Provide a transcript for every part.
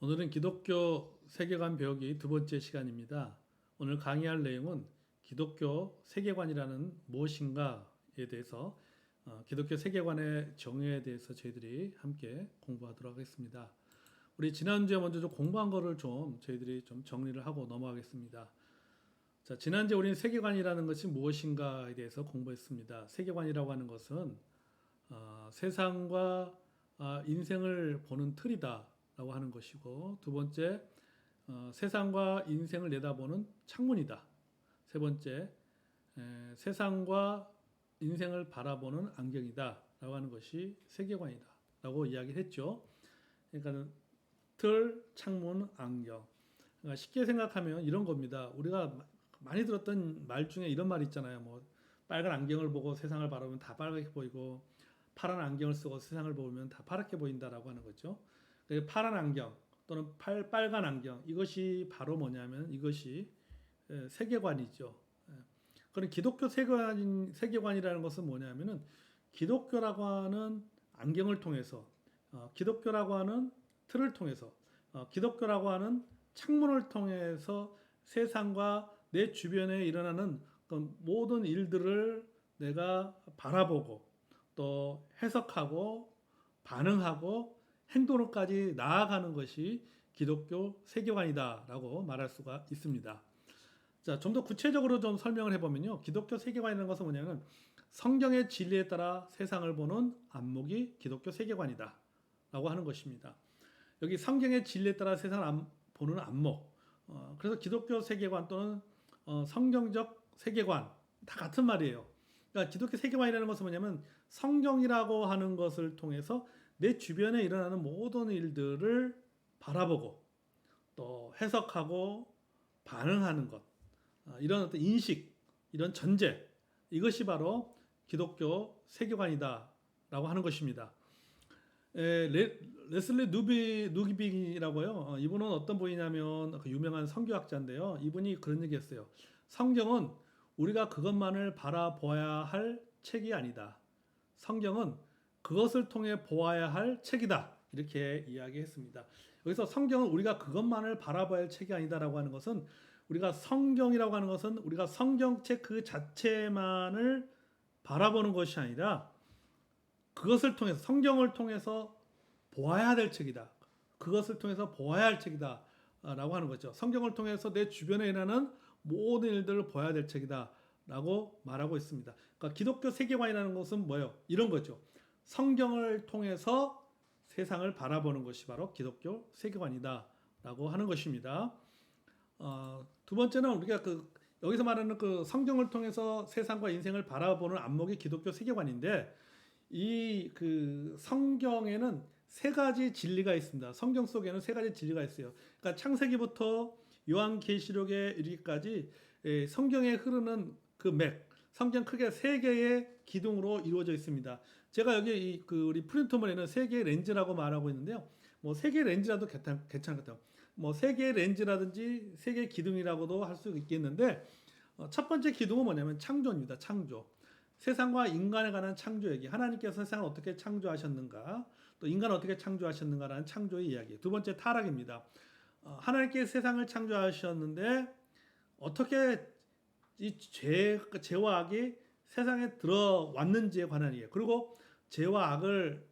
오늘은 기독교 세계관 배우기 두 번째 시간입니다. 오늘 강의할 내용은 기독교 세계관이라는 무엇인가에 대해서 기독교 세계관의 정의에 대해서 저희들이 함께 공부하도록 하겠습니다. 우리 지난주에 먼저 좀 공부한 거를 좀 저희들이 좀 정리를 하고 넘어가겠습니다. 자, 지난주에 우리는 세계관이라는 것이 무엇인가에 대해서 공부했습니다. 세계관이라고 하는 것은 세상과 인생을 보는 틀이다라고 하는 것이고, 두 번째, 세상과 인생을 내다보는 창문이다. 세 번째, 세상과 인생을 바라보는 안경이다라고 하는 것이 세계관이다라고 이야기를 했죠. 그러니까 틀, 창문, 안경. 그러니까 쉽게 생각하면 이런 겁니다. 우리가 많이 들었던 말 중에 이런 말 있잖아요. 뭐 빨간 안경을 보고 세상을 바라보면 다 빨갛게 보이고, 파란 안경을 쓰고 세상을 보면 다 파랗게 보인다라고 하는 거죠. 파란 안경 또는 빨간 안경, 이것이 바로 뭐냐면 이것이 세계관이죠. 그런 기독교 세계관이라는 것은 뭐냐면은 기독교라고 하는 안경을 통해서, 기독교라고 하는 틀을 통해서, 기독교라고 하는 창문을 통해서 세상과 내 주변에 일어나는 모든 일들을 내가 바라보고 또 해석하고 반응하고 행동으로까지 나아가는 것이 기독교 세계관이다라고 말할 수가 있습니다. 자, 좀 더 구체적으로 좀 설명을 해보면요. 기독교 세계관이라는 것은 뭐냐면 성경의 진리에 따라 세상을 보는 안목이 기독교 세계관이다 라고 하는 것입니다. 여기 성경의 진리에 따라 세상을 보는 안목, 그래서 기독교 세계관 또는 성경적 세계관, 다 같은 말이에요. 그러니까 기독교 세계관이라는 것은 뭐냐면 성경이라고 하는 것을 통해서 내 주변에 일어나는 모든 일들을 바라보고 또 해석하고 반응하는 것, 이런 어떤 인식, 이런 전제, 이것이 바로 기독교 세계관이다라고 하는 것입니다. 레슬리 누기빅이라고요. 이분은 어떤 분이냐면 그 유명한 선교학자인데요. 이분이 그런 얘기했어요. 성경은 우리가 그것만을 바라보아야 할 책이 아니다. 성경은 그것을 통해 보아야 할 책이다. 이렇게 이야기했습니다. 여기서 성경은 우리가 그것만을 바라봐야 할 책이 아니다라고 하는 것은, 우리가 성경이라고 하는 것은 우리가 성경책 그 자체만을 바라보는 것이 아니라 그것을 통해서, 성경을 통해서 보아야 될 책이다. 그것을 통해서 보아야 할 책이다. 라고 하는 거죠. 성경을 통해서 내 주변에 일어나는 모든 일들을 보아야 될 책이다. 라고 말하고 있습니다. 그러니까 기독교 세계관이라는 것은 뭐예요? 이런 거죠. 성경을 통해서 세상을 바라보는 것이 바로 기독교 세계관이다. 라고 하는 것입니다. 두 번째는 우리가 여기서 말하는 그 성경을 통해서 세상과 인생을 바라보는 안목이 기독교 세계관인데, 이 성경에는 세 가지 진리가 있습니다. 성경 속에는 세 가지 진리가 있어요. 그러니까 창세기부터 요한계시록에 이르기까지 성경에 흐르는 그 성경 크게 세 개의 기둥으로 이루어져 있습니다. 제가 여기 우리 프린터물에는 세 개의 렌즈라고 말하고 있는데요. 뭐 세 개의 렌즈라도 괜찮을 것 같아요. 뭐 세 개의 렌즈라든지 세 개의 기둥이라고도 할 수 있겠는데, 첫 번째 기둥은 뭐냐면 창조입니다. 창조. 세상과 인간에 관한 창조 얘기. 하나님께서 세상을 어떻게 창조하셨는가, 또 인간을 어떻게 창조하셨는가라는 창조의 이야기. 두 번째 타락입니다. 하나님께서 세상을 창조하셨는데 어떻게 이 죄와 악이 세상에 들어왔는지에 관한 이야기. 그리고 죄와 악을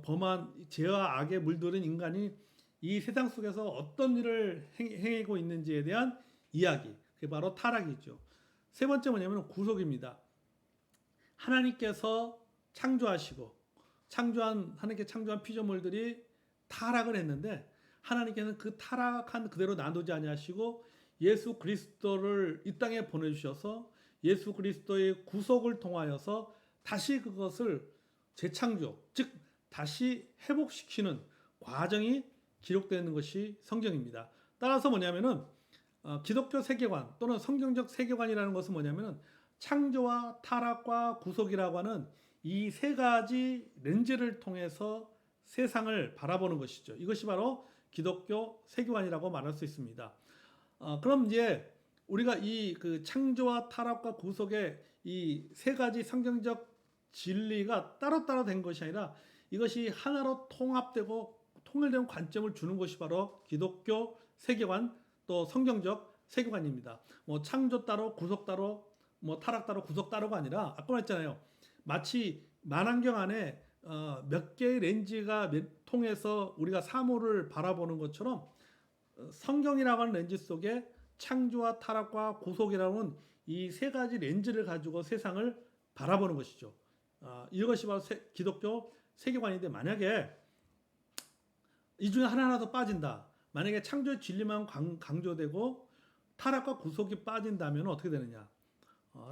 범한, 죄와 악에 물들은 인간이 이 세상 속에서 어떤 일을 행하고 있는지에 대한 이야기. 그게 바로 타락이죠. 세 번째 뭐냐면 구속입니다. 하나님께서 하나님께 창조한 피조물들이 타락을 했는데, 하나님께서는 그 타락한 그대로 놔두지 아니하시고 예수 그리스도를 이 땅에 보내주셔서 예수 그리스도의 구속을 통하여서 다시 그것을 재창조, 즉 다시 회복시키는 과정이 기록되는 것이 성경입니다. 따라서 뭐냐면은 기독교 세계관 또는 성경적 세계관이라는 것은 뭐냐면은 창조와 타락과 구속이라고 하는 이 세 가지 렌즈를 통해서 세상을 바라보는 것이죠. 이것이 바로 기독교 세계관이라고 말할 수 있습니다. 그럼 이제 우리가 창조와 타락과 구속의 이 세 가지 성경적 진리가 따로따로 된 것이 아니라 이것이 하나로 통일된 관점을 주는 것이 바로 기독교 세계관 또 성경적 세계관입니다. 뭐 창조 따로 구속 따로 뭐 타락 따로 구속 따로가 아니라 아까 말했잖아요. 마치 만안경 안에 몇 개의 렌즈가 통해서 우리가 사물을 바라보는 것처럼 성경이라고 하는 렌즈 속에 창조와 타락과 구속이라는 이 세 가지 렌즈를 가지고 세상을 바라보는 것이죠. 이것이 바로 기독교 세계관인데 만약에 이 중에 하나라도 빠진다. 만약에 창조의 진리만 강조되고 타락과 구속이 빠진다면 어떻게 되느냐?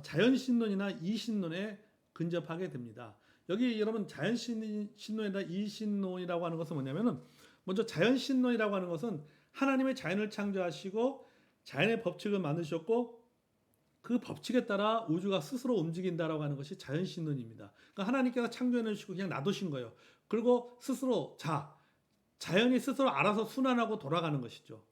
자연신론이나 이신론에 근접하게 됩니다. 여기 여러분 자연신론이나 이신론이라고 하는 것은 뭐냐면은 먼저 자연신론이라고 하는 것은 하나님의 자연을 창조하시고 자연의 법칙을 만드셨고 그 법칙에 따라 우주가 스스로 움직인다라고 하는 것이 자연신론입니다. 그러니까 하나님께서 창조해 놓으시고 그냥 놔두신 거예요. 그리고 스스로 자연이 스스로 알아서 순환하고 돌아가는 것이죠.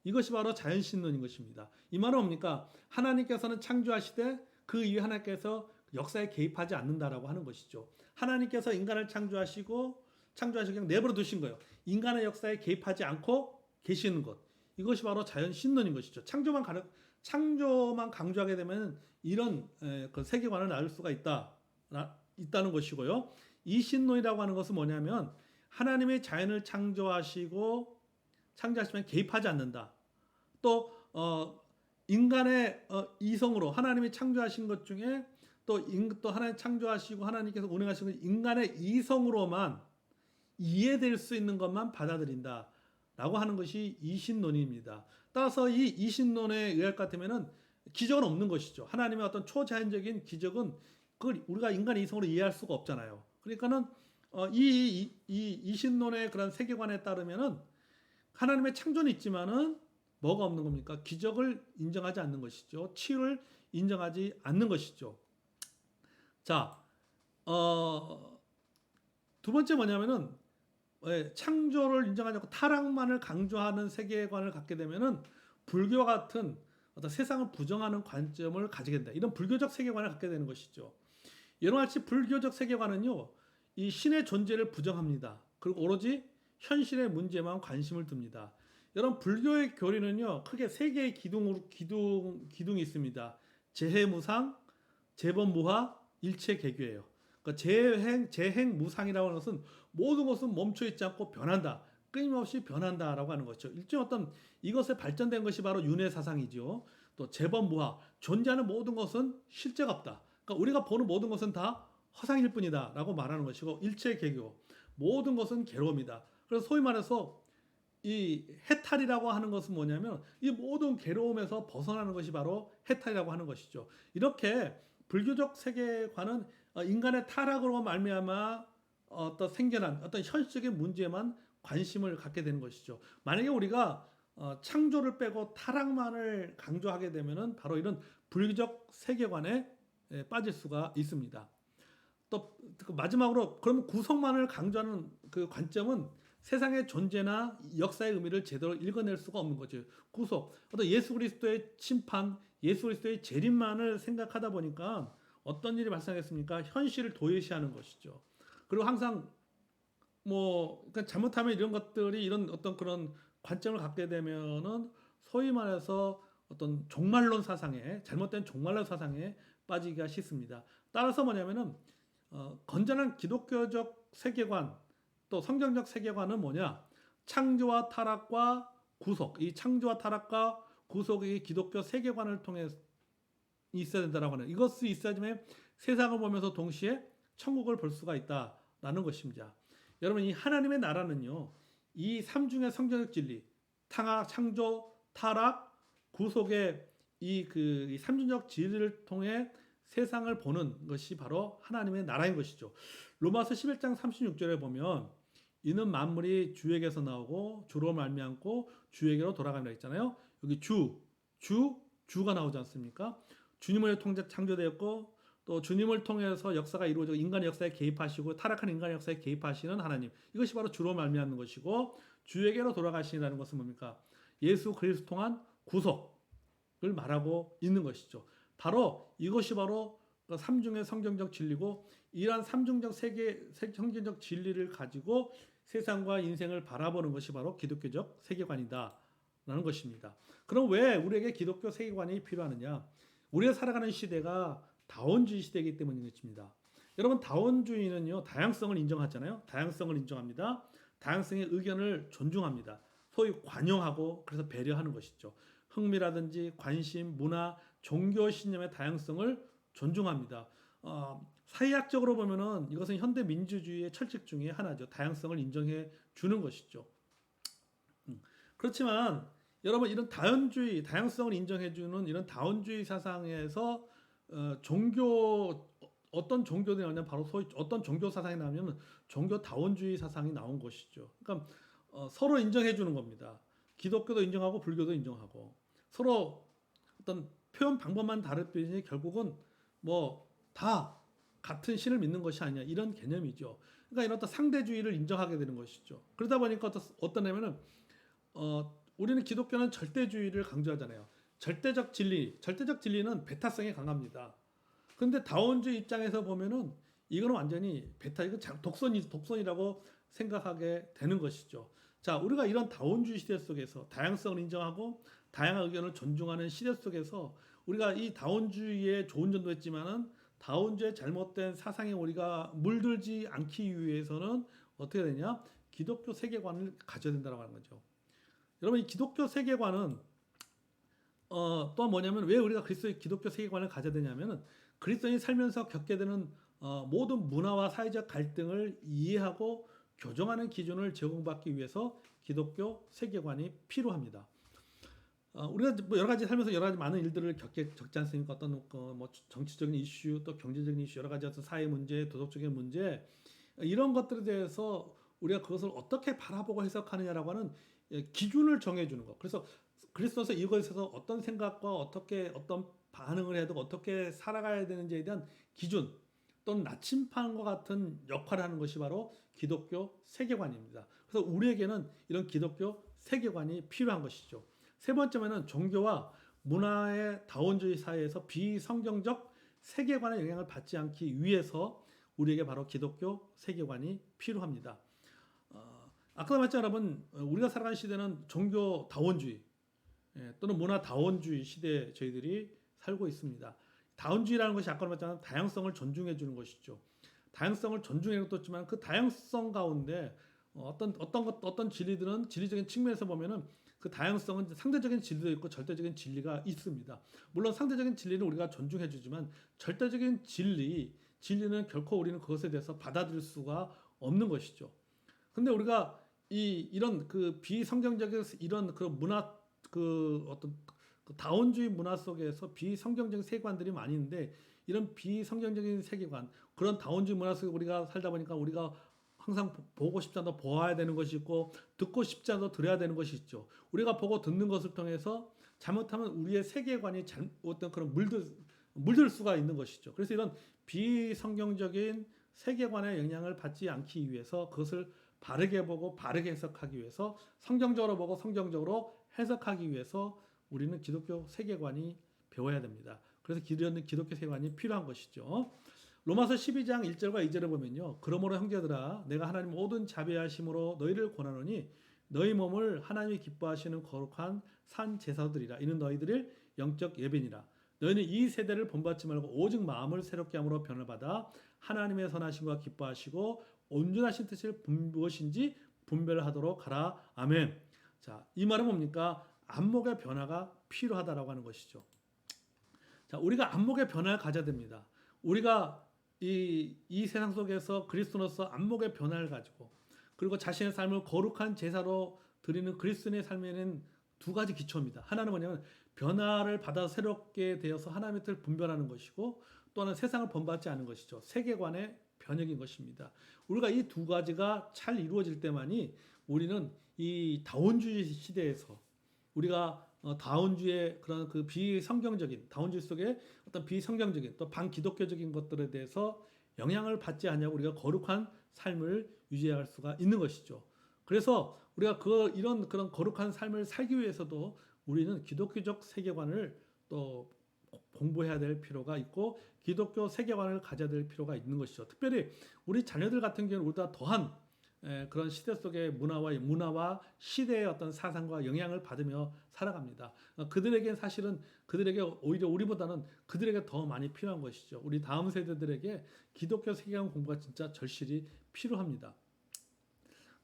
이것이 바로 자연신론인 것입니다. 이 말은 뭡니까? 하나님께서는 창조하시되 그 이후에 하나님께서 역사에 개입하지 않는다라고 하는 것이죠. 하나님께서 인간을 창조하시고 그냥 내버려 두신 거예요. 인간의 역사에 개입하지 않고 계시는 것. 이것이 바로 자연신론인 것이죠. 창조만 강조하게 되면 이런 그 세계관을 나눌 수가 있다는 것이고요. 이신론이라고 하는 것은 뭐냐면 하나님의 자연을 창조하시면 개입하지 않는다. 또 인간의 이성으로 하나님이 창조하신 것 중에 또 하나님 창조하시고 하나님께서 운행하시는 인간의 이성으로만 이해될 수 있는 것만 받아들인다라고 하는 것이 이신론입니다. 따라서 이 이신론에 의할 것 같으면은 기적은 없는 것이죠. 하나님의 어떤 초자연적인 기적은 그걸 우리가 인간의 이성으로 이해할 수가 없잖아요. 그러니까는 이 이신론의 그런 세계관에 따르면은 하나님의 창조는 있지만은 뭐가 없는 겁니까? 기적을 인정하지 않는 것이죠. 치유를 인정하지 않는 것이죠. 자, 두 번째 뭐냐면은 창조를 인정하지 않고 타락만을 강조하는 세계관을 갖게 되면은 불교와 같은 어떤 세상을 부정하는 관점을 가지게 된다. 이런 불교적 세계관을 갖게 되는 것이죠. 이와 같이 불교적 세계관은요, 이 신의 존재를 부정합니다. 그리고 오로지 현실의 문제만 관심을 둡니다. 여러분 불교의 교리는요, 크게 세 개의 기둥이 있습니다. 재해무상, 재범무화, 일체개교예요. 그러니까 재행무상이라고 하는 것은 모든 것은 멈춰 있지 않고 변한다. 끊임없이 변한다라고 하는 것이죠. 일종의 어떤 이것에 발전된 것이 바로 윤회 사상이죠. 또 재범무화, 존재하는 모든 것은 실제가 없다. 그러니까 우리가 보는 모든 것은 다 허상일 뿐이다라고 말하는 것이고, 일체개교, 모든 것은 괴로움이다. 그래서 소위 말해서 이 해탈이라고 하는 것은 뭐냐면 이 모든 괴로움에서 벗어나는 것이 바로 해탈이라고 하는 것이죠. 이렇게 불교적 세계관은 인간의 타락으로 말미암아 생겨난 어떤 현실적인 문제만 관심을 갖게 되는 것이죠. 만약에 우리가 창조를 빼고 타락만을 강조하게 되면은 바로 이런 불교적 세계관에 빠질 수가 있습니다. 또 마지막으로 그러면 구속만을 강조하는 그 관점은 세상의 존재나 역사의 의미를 제대로 읽어낼 수가 없는 거죠. 구속, 어떤 예수 그리스도의 심판, 예수 그리스도의 재림만을 생각하다 보니까 어떤 일이 발생하겠습니까? 현실을 도외시하는 것이죠. 그리고 항상 그러니까 잘못하면 이런 것들이 이런 어떤 그런 관점을 갖게 되면은 소위 말해서 어떤 종말론 사상에, 잘못된 종말론 사상에 빠지기가 쉽습니다. 따라서 뭐냐면은 건전한 기독교적 세계관 또 성경적 세계관은 뭐냐? 창조와 타락과 구속, 이 창조와 타락과 구속의 기독교 세계관을 통해 있어야 된다라고 하는, 이것이 있어야지만 세상을 보면서 동시에 천국을 볼 수가 있다라는 것입니다. 여러분, 이 하나님의 나라는요, 이 삼중의 성경적 진리, 창조, 타락, 구속의 이 삼중적 진리를 통해 세상을 보는 것이 바로 하나님의 나라인 것이죠. 로마서 11장 36절에 보면 이는 만물이 주에게서 나오고 주로 말미암고 주에게로 돌아간다 했잖아요. 여기 주가 나오지 않습니까? 주님을 통해 창조되었고 또 주님을 통해서 역사가 이루어지고 인간의 역사에 개입하시고 타락한 인간의 역사에 개입하시는 하나님, 이것이 바로 주로 말미암는 것이고, 주에게로 돌아가시라는 것은 뭡니까? 예수 그리스도 통한 구속을 말하고 있는 것이죠. 바로 이것이 바로 삼중의 성경적 진리고, 이러한 삼중적 성경적 진리를 가지고 세상과 인생을 바라보는 것이 바로 기독교적 세계관이다라는 것입니다. 그럼 왜 우리에게 기독교 세계관이 필요하느냐? 우리가 살아가는 시대가 다원주의 시대이기 때문인 것입니다. 여러분, 다원주의는요, 다양성을 인정하잖아요. 다양성을 인정합니다. 다양성의 의견을 존중합니다. 소위 관용하고 그래서 배려하는 것이죠. 흥미라든지 관심, 문화, 종교 신념의 다양성을 존중합니다. 사회학적으로 보면은 이것은 현대 민주주의의 철칙 중에 하나죠. 다양성을 인정해 주는 것이죠. 그렇지만 여러분, 이런 다원주의, 다양성을 인정해 주는 이런 다원주의 사상에서 어떤 종교들이 나오냐면 바로 소위 어떤 종교 사상이 나오면 종교 다원주의 사상이 나온 것이죠. 그러니까 서로 인정해 주는 겁니다. 기독교도 인정하고 불교도 인정하고 서로 어떤 표현 방법만 다를 뿐이지 결국은 뭐 다 같은 신을 믿는 것이 아니냐, 이런 개념이죠. 그러니까 이런 어떤 상대주의를 인정하게 되는 것이죠. 그러다 보니까 어떠냐면은 우리는 기독교는 절대주의를 강조하잖아요. 절대적 진리는 배타성이 강합니다. 근데 다원주의 입장에서 보면은 이거는 완전히 이거 독선이라고 생각하게 되는 것이죠. 자, 우리가 이런 다원주의 시대 속에서 다양성을 인정하고 다양한 의견을 존중하는 시대 속에서 우리가 이 다원주의의 좋은 점도 있지만은 다원주의 잘못된 사상에 우리가 물들지 않기 위해서는 어떻게 되냐? 기독교 세계관을 가져야 된다고 하는 거죠. 여러분, 이 기독교 세계관은 또 뭐냐면 왜 우리가 그리스도의 기독교 세계관을 가져야 되냐면은 그리스도인이 살면서 겪게 되는 모든 문화와 사회적 갈등을 이해하고 교정하는 기준을 제공받기 위해서 기독교 세계관이 필요합니다. 우리가 뭐 여러 가지 살면서 여러 가지 많은 일들을 겪지 않습니까? 어떤 뭐 정치적인 이슈, 또 경제적인 이슈, 여러 가지 어떤 사회 문제, 도덕적인 문제, 이런 것들에 대해서 우리가 그것을 어떻게 바라보고 해석하느냐라고 하는 기준을 정해주는 것. 그래서 그리스도서 이것에서 어떤 생각과 어떤 반응을 해야 되고 어떻게 살아가야 되는지에 대한 기준 또는 나침판과 같은 역할을 하는 것이 바로 기독교 세계관입니다. 그래서 우리에게는 이런 기독교 세계관이 필요한 것이죠. 세 번째는 종교와 문화의 다원주의 사회에서 비성경적 세계관의 영향을 받지 않기 위해서 우리에게 바로 기독교 세계관이 필요합니다. 아까 말했죠, 여러분. 우리가 살아가는 시대는 종교 다원주의 또는 문화 다원주의 시대에 저희들이 살고 있습니다. 다원주의라는 것이 아까 말했잖아요. 다양성을 존중해 주는 것이죠. 다양성을 존중해 줬지만 그 다양성 가운데 어떤 진리들은 진리적인 측면에서 보면은 그 다양성은 상대적인 진리도 있고 절대적인 진리가 있습니다. 물론 상대적인 진리는 우리가 존중해 주지만 절대적인 진리는 결코 우리는 그것에 대해서 받아들일 수가 없는 것이죠. 근데 우리가 이런 그 비성경적인 이런 그 문화 어떤 그 다원주의 문화 속에서 비성경적인 세계관들이 많이 있는데 이런 비성경적인 세계관, 그런 다원주의 문화 속에 우리가 살다 보니까 우리가 항상 보고 싶지 않아도 보아야 되는 것이 있고 듣고 싶지 않아도 들어야 되는 것이 있죠. 우리가 보고 듣는 것을 통해서 잘못하면 우리의 세계관이 어떤 그런 물들 수가 있는 것이죠. 그래서 이런 비성경적인 세계관의 영향을 받지 않기 위해서 그것을 바르게 보고 바르게 해석하기 위해서 성경적으로 보고 성경적으로 해석하기 위해서 우리는 기독교 세계관이 배워야 됩니다. 그래서 기독교 세계관이 필요한 것이죠. 로마서 12장 1절과 2절을 보면요. 그러므로 형제들아 내가 하나님 모든 자비하심으로 너희를 권하노니 너희 몸을 하나님이 기뻐하시는 거룩한 산 제사드리라. 이는 너희들의 영적 예배니라. 너희는 이 세대를 본받지 말고 오직 마음을 새롭게 함으로 변을 받아 하나님의 선하심과 기뻐하시고 온전하신 뜻을 무엇인지 분별하도록 하라. 아멘. 자, 이 말은 뭡니까? 안목의 변화가 필요하다라고 하는 것이죠. 자, 우리가 안목의 변화를 가져야 됩니다. 우리가 이 세상 속에서 그리스도로서 안목의 변화를 가지고 그리고 자신의 삶을 거룩한 제사로 드리는 그리스도인의 삶에는 두 가지 기초입니다. 하나는 뭐냐면 변화를 받아 새롭게 되어서 하나님의 뜻을 분별하는 것이고 또 하나는 세상을 본받지 않은 것이죠. 세계관의 변혁인 것입니다. 우리가 이 두 가지가 잘 이루어질 때만이 우리는 이 다원주의 시대에서 우리가 다원주의 그런 그 비성경적인 다원주의 속에 어떤 비성경적인 또 반기독교적인 것들에 대해서 영향을 받지 않냐고 우리가 거룩한 삶을 유지할 수가 있는 것이죠. 그래서 우리가 이런 그런 거룩한 삶을 살기 위해서도 우리는 기독교적 세계관을 또 공부해야 될 필요가 있고 기독교 세계관을 가져야 될 필요가 있는 것이죠. 특별히 우리 자녀들 같은 경우는 우리보다 더한 그런 시대 속의 문화와 시대의 어떤 사상과 영향을 받으며 살아갑니다. 그들에게 사실은 그들에게 오히려 우리보다는 그들에게 더 많이 필요한 것이죠. 우리 다음 세대들에게 기독교 세계관 공부가 진짜 절실히 필요합니다.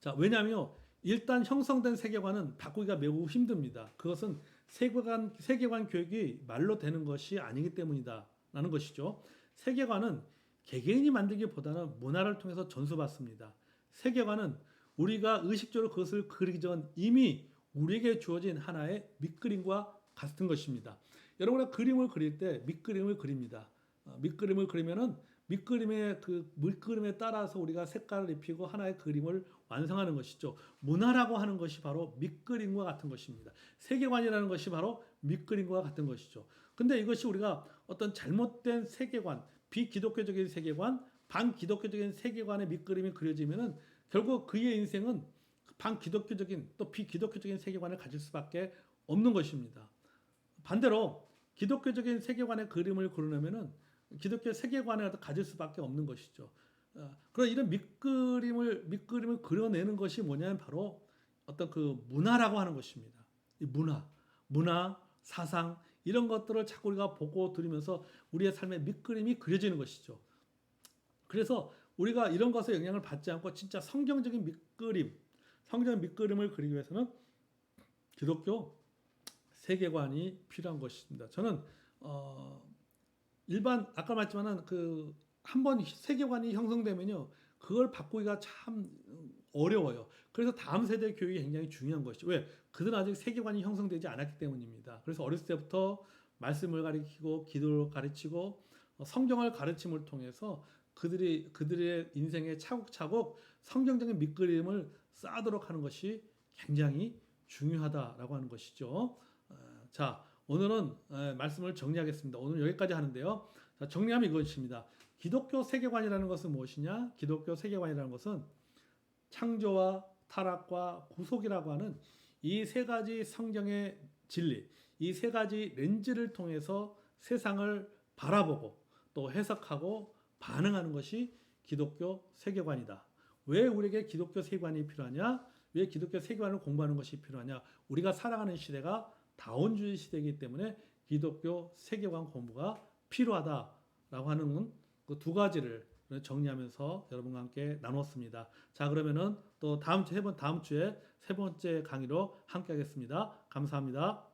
자, 왜냐하면 일단 형성된 세계관은 바꾸기가 매우 힘듭니다. 그것은 세계관 교육이 말로 되는 것이 아니기 때문이다라는 것이죠. 세계관은 개개인이 만들기보다는 문화를 통해서 전수받습니다. 세계관은 우리가 의식적으로 그것을 그리기 전 이미 우리에게 주어진 하나의 밑그림과 같은 것입니다. 여러분이 그림을 그릴 때 밑그림을 그립니다. 밑그림을 그리면은 밑그림에 따라서 우리가 색깔을 입히고 하나의 그림을 완성하는 것이죠. 문화라고 하는 것이 바로 밑그림과 같은 것입니다. 세계관이라는 것이 바로 밑그림과 같은 것이죠. 근데 이것이 우리가 어떤 잘못된 세계관, 비기독교적인 세계관, 반기독교적인 세계관의 밑그림이 그려지면은 결국 그의 인생은 반기독교적인 또 비기독교적인 세계관을 가질 수밖에 없는 것입니다. 반대로 기독교적인 세계관의 그림을 그리려면은 기독교 세계관을 가질 수밖에 없는 것이죠. 그런 이런 밑그림을 그려내는 것이 뭐냐면 바로 어떤 그 문화라고 하는 것입니다. 이 문화, 사상 이런 것들을 자꾸 우리가 보고 들으면서 우리의 삶의 밑그림이 그려지는 것이죠. 그래서 우리가 이런 것에 영향을 받지 않고 진짜 성경적인 밑그림을 그리기 위해서는 기독교 세계관이 필요한 것입니다. 저는 일반 아까 말했지만은 그 한번 세계관이 형성되면요 그걸 바꾸기가 참 어려워요. 그래서 다음 세대 교육이 굉장히 중요한 것이죠. 왜? 그들은 아직 세계관이 형성되지 않았기 때문입니다. 그래서 어렸을 때부터 말씀을 가르치고 기도를 가르치고 성경을 가르침을 통해서 그들의 인생에 차곡차곡 성경적인 밑그림을 쌓도록 하는 것이 굉장히 중요하다라고 하는 것이죠. 자, 오늘은 말씀을 정리하겠습니다. 오늘 여기까지 하는데요. 자, 정리하면 이것입니다. 기독교 세계관이라는 것은 무엇이냐? 기독교 세계관이라는 것은 창조와 타락과 구속이라고 하는 이 세 가지 성경의 진리, 이 세 가지 렌즈를 통해서 세상을 바라보고 또 해석하고 반응하는 것이 기독교 세계관이다. 왜 우리에게 기독교 세계관이 필요하냐? 왜 기독교 세계관을 공부하는 것이 필요하냐? 우리가 살아가는 시대가 다원주의 시대이기 때문에 기독교 세계관 공부가 필요하다라고 하는 그 두 가지를 정리하면서 여러분과 함께 나눴습니다. 자, 그러면은 또 다음 주에 세 번째 강의로 함께 하겠습니다. 감사합니다.